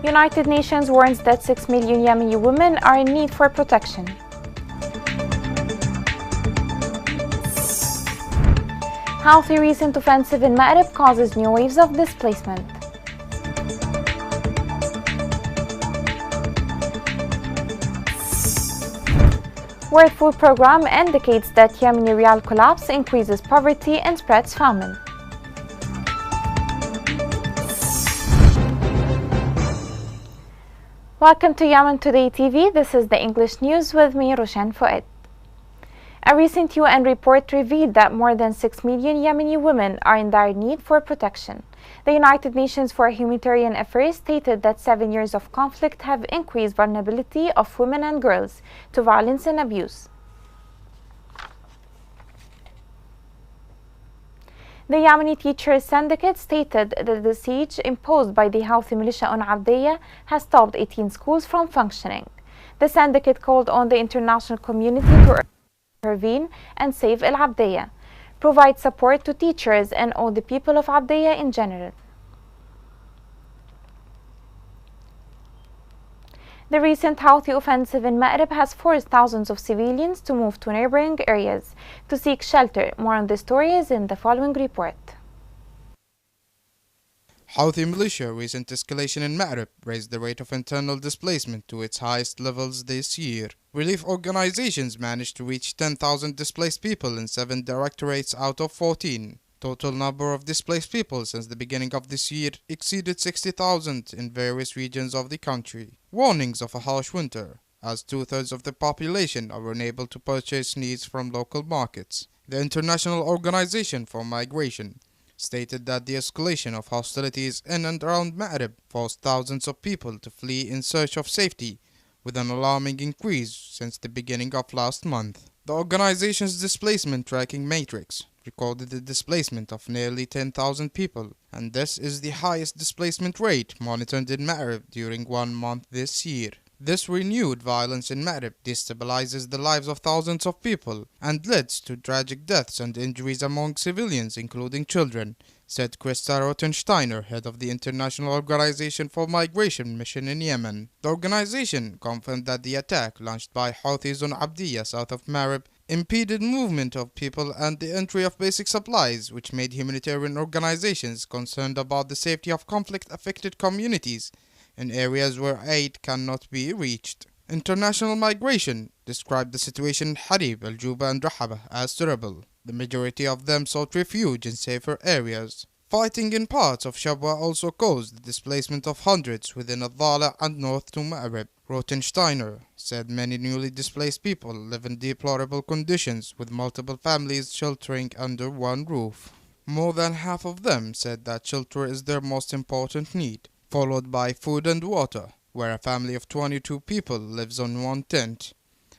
United Nations warns that 6 million Yemeni women are in need for protection. Houthi recent offensive in Ma'rib causes new waves of displacement. World Food Programme indicates that Yemeni rial collapse increases poverty and spreads famine. Welcome to Yemen Today TV. This is the English news with me, Roshan Fouad. A recent UN report revealed that more than 6 million Yemeni women are in dire need for protection. The United Nations for Humanitarian Affairs stated that 7 years of conflict have increased vulnerability of women and girls to violence and abuse. The Yemeni Teachers Syndicate stated that the siege imposed by the Houthi militia on Abdiyah has stopped 18 schools from functioning. The syndicate called on the international community to intervene and save Al Abdiyah, provide support to teachers and all the people of Abdiyah in general. The recent Houthi offensive in Ma'rib has forced thousands of civilians to move to neighboring areas to seek shelter. More on this story is in the following report. Houthi militia recent escalation in Ma'rib raised the rate of internal displacement to its highest levels this year. Relief organizations managed to reach 10,000 displaced people in 7 directorates out of 14. Total number of displaced people since the beginning of this year exceeded 60,000 in various regions of the country. Warnings of a harsh winter, as 2/3 of the population are unable to purchase needs from local markets. The International Organization for Migration stated that the escalation of hostilities in and around Ma'rib forced thousands of people to flee in search of safety, with an alarming increase since the beginning of last month. The organization's displacement tracking matrix recorded the displacement of nearly 10,000 people, and this is the highest displacement rate monitored in Ma'rib during 1 month this year. This renewed violence in Ma'rib destabilizes the lives of thousands of people and leads to tragic deaths and injuries among civilians, including children, said Krista Rothensteiner, head of the International Organization for Migration mission in Yemen. The organization confirmed that the attack launched by Houthis on Abdiyah, south of Ma'rib, impeded movement of people and the entry of basic supplies, which made humanitarian organizations concerned about the safety of conflict-affected communities in areas where aid cannot be reached. International migration described the situation in Harib, Al Juba and Rahaba as terrible. The majority of them sought refuge in safer areas. Fighting in parts of Shabwa also caused the displacement of hundreds within Adala and north to Ma'rib. Rothensteiner said many newly displaced people live in deplorable conditions, with multiple families sheltering under one roof. More than half of them said that shelter is their most important need, followed by food and water, where a family of 22 people lives on one tent.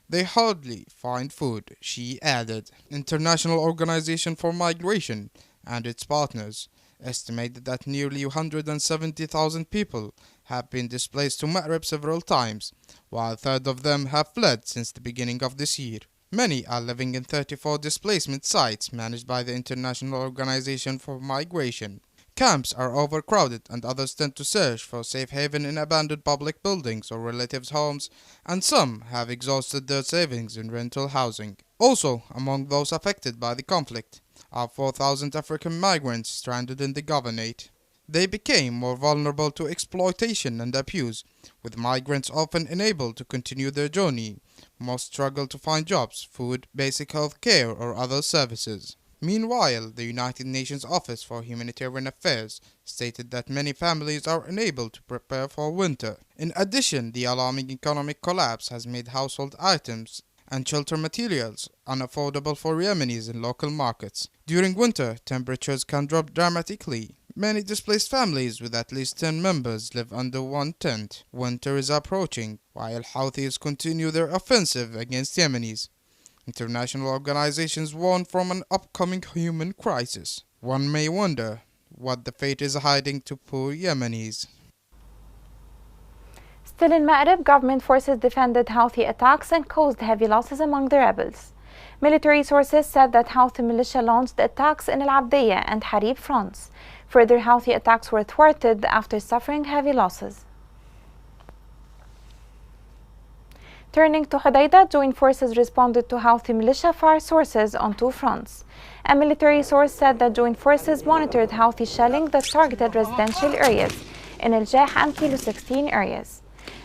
They hardly find food, she added. International Organization for Migration and its partners estimated that nearly 170,000 people have been displaced to Ma'rib several times, while a third of them have fled since the beginning of this year. Many are living in 34 displacement sites managed by the International Organization for Migration. Camps are overcrowded and others tend to search for safe haven in abandoned public buildings or relatives' homes, and some have exhausted their savings in rental housing. Also, among those affected by the conflict are 4,000 African migrants stranded in the Governorate. They became more vulnerable to exploitation and abuse, with migrants often unable to continue their journey. Most struggle to find jobs, food, basic health care or other services. Meanwhile, the United Nations Office for Humanitarian Affairs stated that many families are unable to prepare for winter. In addition, the alarming economic collapse has made household items and shelter materials unaffordable for Yemenis in local markets. During winter, temperatures can drop dramatically. Many displaced families with at least 10 members live under one tent. Winter is approaching, while Houthis continue their offensive against Yemenis. International organizations warn from an upcoming human crisis. One may wonder what the fate is hiding to poor Yemenis. Still in Ma'rib, government forces defended Houthi attacks and caused heavy losses among the rebels. Military sources said that Houthi militia launched attacks in Al Abdiyah and Harib fronts. Further Houthi attacks were thwarted after suffering heavy losses. Turning to Hodeidah, joint forces responded to Houthi militia fire sources on two fronts. A military source said that joint forces monitored Houthi shelling that targeted residential areas in El Jah and Kilo 16 areas.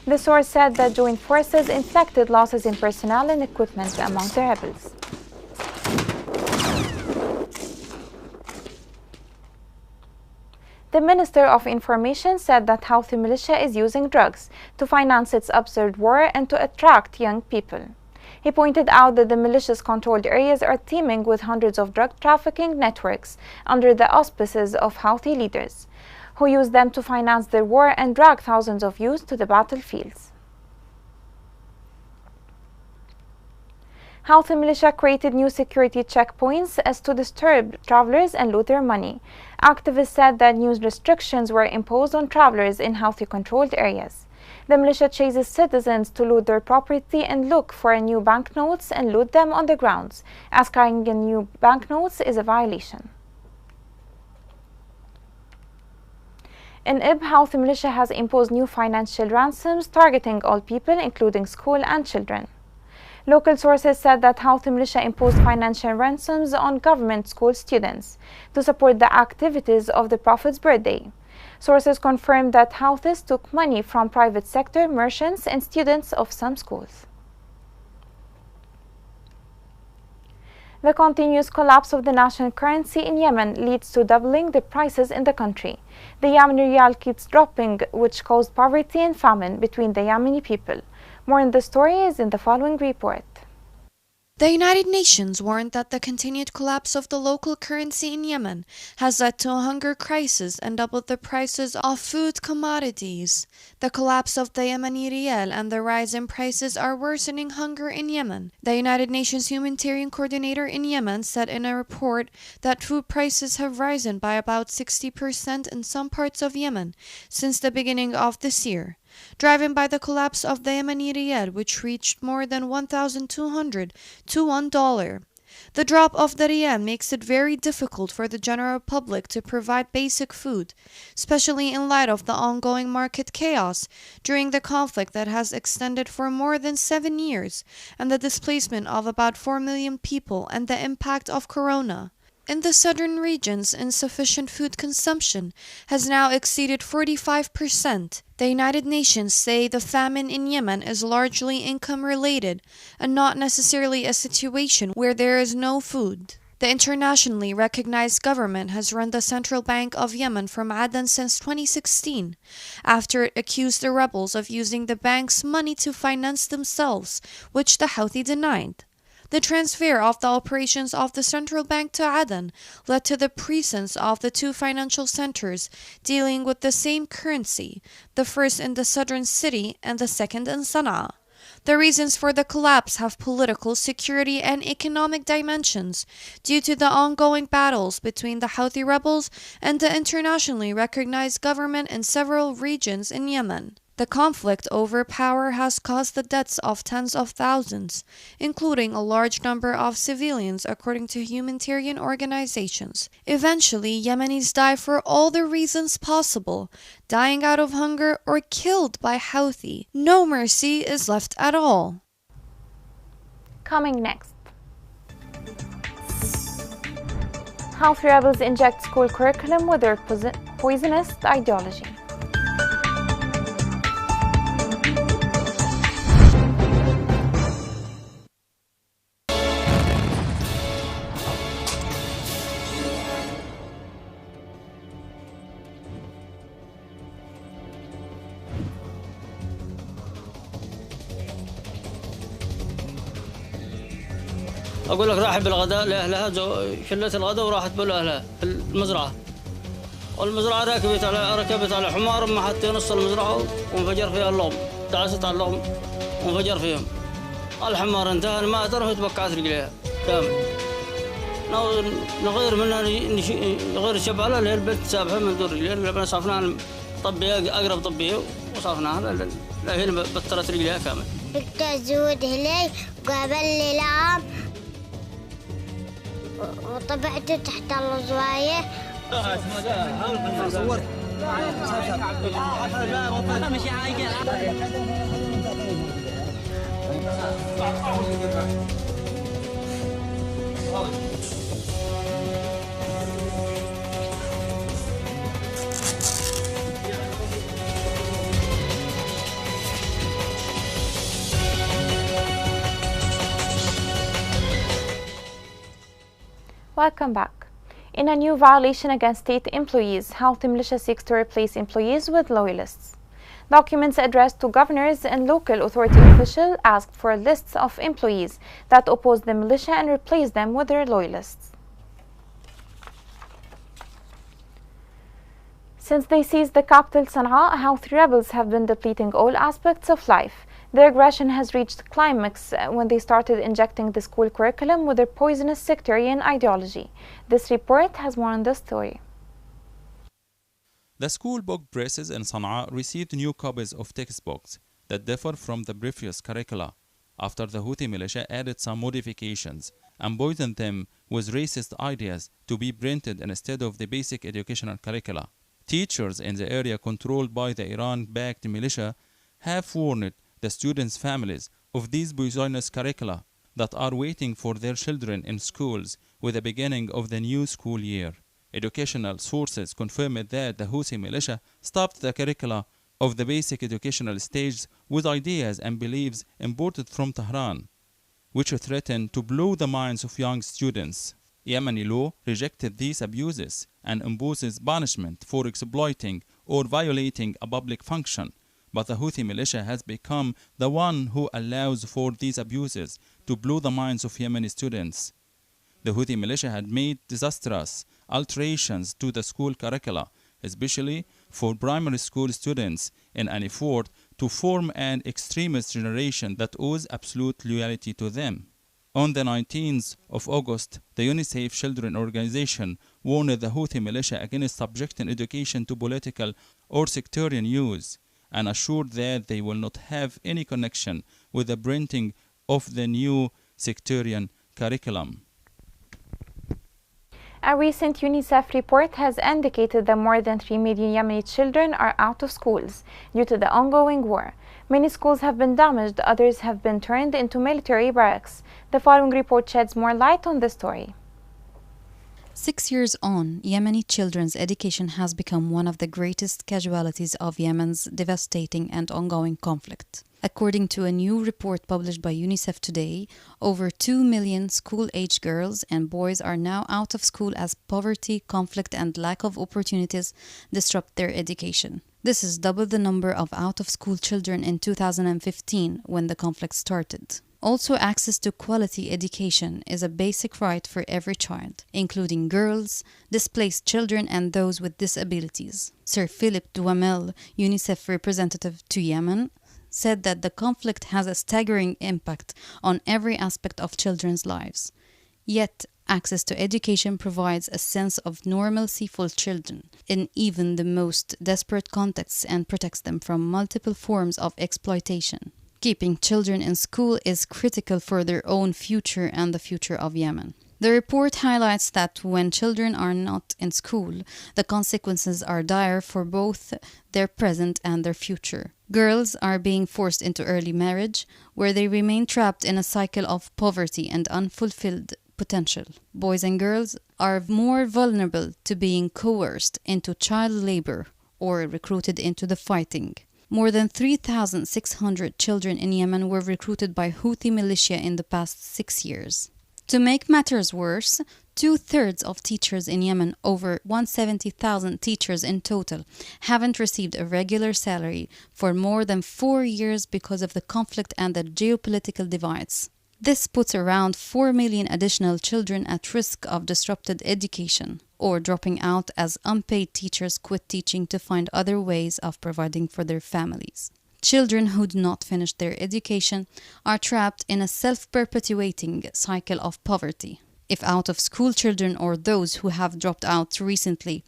The source said that joint forces inflicted losses in personnel and equipment among the rebels. The Minister of Information said that Houthi militia is using drugs to finance its absurd war and to attract young people. He pointed out that the militia's controlled areas are teeming with hundreds of drug trafficking networks under the auspices of Houthi leaders, who use them to finance their war and drag thousands of youths to the battlefields. Houthi militia created new security checkpoints as to disturb travelers and loot their money. Activists said that new restrictions were imposed on travelers in Houthi-controlled areas. The militia chases citizens to loot their property and look for new banknotes and loot them on the grounds, as carrying in new banknotes is a violation. In Ib, Houthi militia has imposed new financial ransoms targeting all people, including school and children. Local sources said that Houthi militia imposed financial ransoms on government school students to support the activities of the Prophet's birthday. Sources confirmed that Houthis took money from private sector, merchants, and students of some schools. The continuous collapse of the national currency in Yemen leads to doubling the prices in the country. The Yemeni rial keeps dropping, which caused poverty and famine between the Yemeni people. More on the story is in the following report. The United Nations warned that the continued collapse of the local currency in Yemen has led to a hunger crisis and doubled the prices of food commodities. The collapse of the Yemeni rial and the rise in prices are worsening hunger in Yemen. The United Nations humanitarian coordinator in Yemen said in a report that food prices have risen by about 60% in some parts of Yemen since the beginning of this year, driven by the collapse of the Yemeni rial, which reached more than 1,200 to $1. The drop of the rial makes it very difficult for the general public to provide basic food, especially in light of the ongoing market chaos during the conflict that has extended for more than 7 years and the displacement of about 4 million people and the impact of corona. In the southern regions, insufficient food consumption has now exceeded 45%. The United Nations say the famine in Yemen is largely income-related and not necessarily a situation where there is no food. The internationally recognized government has run the Central Bank of Yemen from Aden since 2016, after it accused the rebels of using the bank's money to finance themselves, which the Houthi denied. The transfer of the operations of the central bank to Aden led to the presence of the two financial centers dealing with the same currency, the first in the southern city and the second in Sana'a. The reasons for the collapse have political, security, and economic dimensions due to the ongoing battles between the Houthi rebels and the internationally recognized government in several regions in Yemen. The conflict over power has caused the deaths of tens of thousands, including a large number of civilians, according to humanitarian organizations. Eventually, Yemenis die for all the reasons possible, dying out of hunger or killed by Houthi. No mercy is left at all. Coming next. Houthi rebels inject school curriculum with their poisonous ideology. أقول لك راحت بالغداء لأهلها شلت الغداء وراحت بأهلها في المزرعة، والمزرعة ركبت على حمار ما حتى نص المزرعة وانفجر فيها اللغم، دعست على اللغم وانفجر فيهم. الحمار انتهى ما ترى وتبقعت رجليها كامل. نغير منها نغير الشبالة اللي هي البنت سابها من دور رجليها، لما صافناها طبية أقرب طبية وصافناها لا هي بطلت رجليها كامل. قلت أزود هلي وقابل لي لعب وطبعت تحت الزوايا. Welcome back. In a new violation against state employees, Houthi militia seeks to replace employees with loyalists. Documents addressed to governors and local authority officials asked for lists of employees that oppose the militia and replace them with their loyalists. Since they seized the capital Sana'a, Houthi rebels have been depleting all aspects of life. Their aggression has reached climax when they started injecting the school curriculum with their poisonous sectarian ideology. This report has more on this story. The school book presses in Sana'a received new copies of textbooks that differ from the previous curricula after the Houthi militia added some modifications and poisoned them with racist ideas to be printed instead of the basic educational curricula. Teachers in the area controlled by the Iran-backed militia have warned the students' families of these poisonous curricula that are waiting for their children in schools with the beginning of the new school year. Educational sources confirmed that the Houthi militia stopped the curricula of the basic educational stage with ideas and beliefs imported from Tehran, which threatened to blow the minds of young students. Yemeni law rejected these abuses and imposes punishment for exploiting or violating a public function. But the Houthi militia has become the one who allows for these abuses to blow the minds of Yemeni students. The Houthi militia had made disastrous alterations to the school curricula, especially for primary school students, in an effort to form an extremist generation that owes absolute loyalty to them. On the 19th of August, the UNICEF Children Organization warned the Houthi militia against subjecting education to political or sectarian use, and assured that they will not have any connection with the printing of the new sectarian curriculum. A recent UNICEF report has indicated that more than 3 million Yemeni children are out of schools due to the ongoing war. Many schools have been damaged, others have been turned into military barracks. The following report sheds more light on the story. 6 years on, Yemeni children's education has become one of the greatest casualties of Yemen's devastating and ongoing conflict. According to a new report published by UNICEF today, over 2 million school-age girls and boys are now out of school as poverty, conflict, and lack of opportunities disrupt their education. This is double the number of out-of-school children in 2015 when the conflict started. Also, access to quality education is a basic right for every child, including girls, displaced children, and those with disabilities. Sir Philip Duhamel, UNICEF representative to Yemen, said that the conflict has a staggering impact on every aspect of children's lives. Yet, access to education provides a sense of normalcy for children in even the most desperate contexts and protects them from multiple forms of exploitation. Keeping children in school is critical for their own future and the future of Yemen. The report highlights that when children are not in school, the consequences are dire for both their present and their future. Girls are being forced into early marriage, where they remain trapped in a cycle of poverty and unfulfilled potential. Boys and girls are more vulnerable to being coerced into child labor or recruited into the fighting. More than 3,600 children in Yemen were recruited by Houthi militia in the past 6 years. To make matters worse, 2/3 of teachers in Yemen, over 170,000 teachers in total, haven't received a regular salary for more than 4 years because of the conflict and the geopolitical divides. This puts around 4 million additional children at risk of disrupted education or dropping out as unpaid teachers quit teaching to find other ways of providing for their families. Children who do not finish their education are trapped in a self-perpetuating cycle of poverty. If out-of-school children or those who have dropped out recently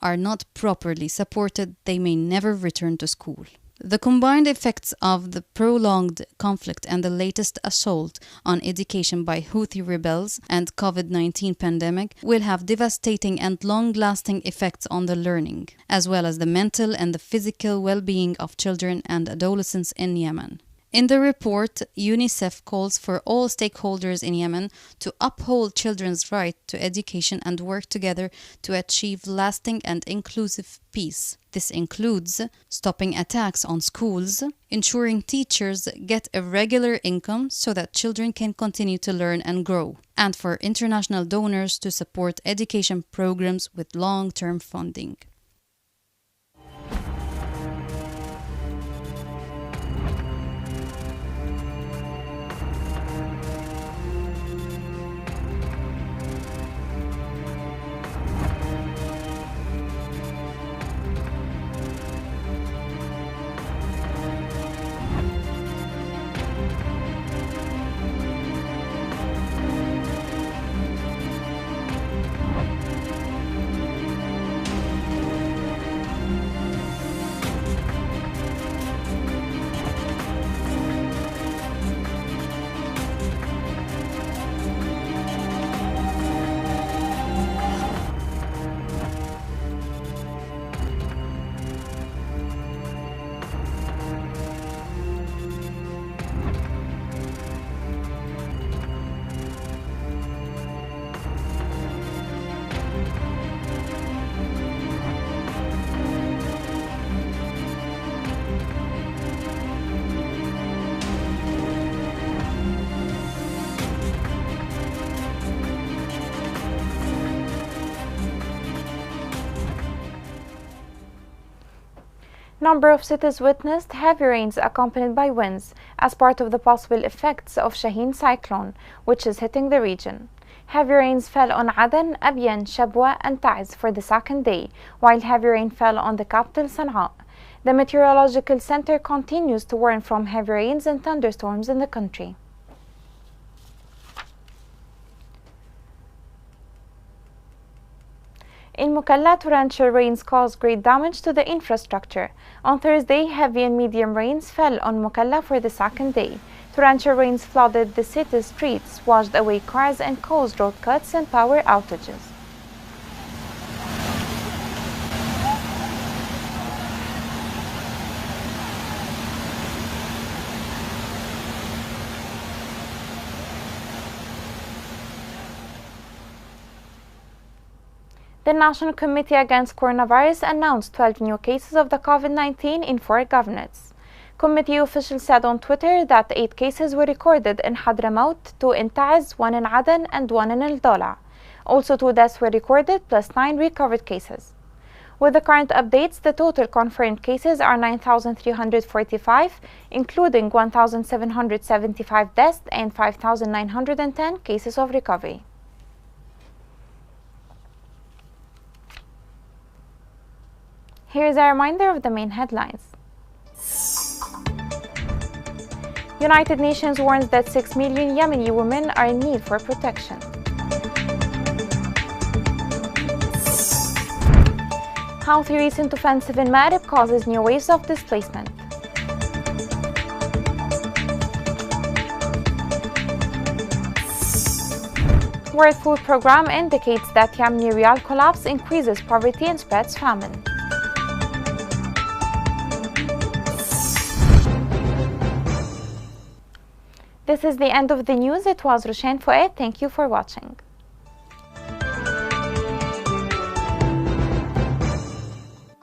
are not properly supported, they may never return to school. The combined effects of the prolonged conflict and the latest assault on education by Houthi rebels and COVID-19 pandemic will have devastating and long-lasting effects on the learning, as well as the mental and the physical well-being of children and adolescents in Yemen. In the report, UNICEF calls for all stakeholders in Yemen to uphold children's right to education and work together to achieve lasting and inclusive peace. This includes stopping attacks on schools, ensuring teachers get a regular income so that children can continue to learn and grow, and for international donors to support education programs with long-term funding. Number of cities witnessed heavy rains accompanied by winds as part of the possible effects of Shaheen cyclone, which is hitting the region. Heavy rains fell on Aden, Abyan, Shabwa and Taiz for the second day, while heavy rain fell on the capital Sana'a. The Meteorological Center continues to warn from heavy rains and thunderstorms in the country. In Mukalla, torrential rains caused great damage to the infrastructure. On Thursday, heavy and medium rains fell on Mukalla for the second day. Torrential rains flooded the city's streets, washed away cars and caused road cuts and power outages. The National Committee Against Coronavirus announced 12 new cases of the COVID-19 in 4 governorates. Committee officials said on Twitter that 8 cases were recorded in Hadramaut, 2 in Taiz, 1 in Aden and 1 in El Dola. Also 2 deaths were recorded plus 9 recovered cases. With the current updates, the total confirmed cases are 9,345, including 1,775 deaths and 5,910 cases of recovery. Here is a reminder of the main headlines. United Nations warns that 6 million Yemeni women are in need for protection. Houthi recent offensive in Ma'rib causes new waves of displacement. World Food Programme indicates that Yemeni rial collapse increases poverty and spreads famine. This is the end of the news. It was Roshan Fouad. Thank you for watching.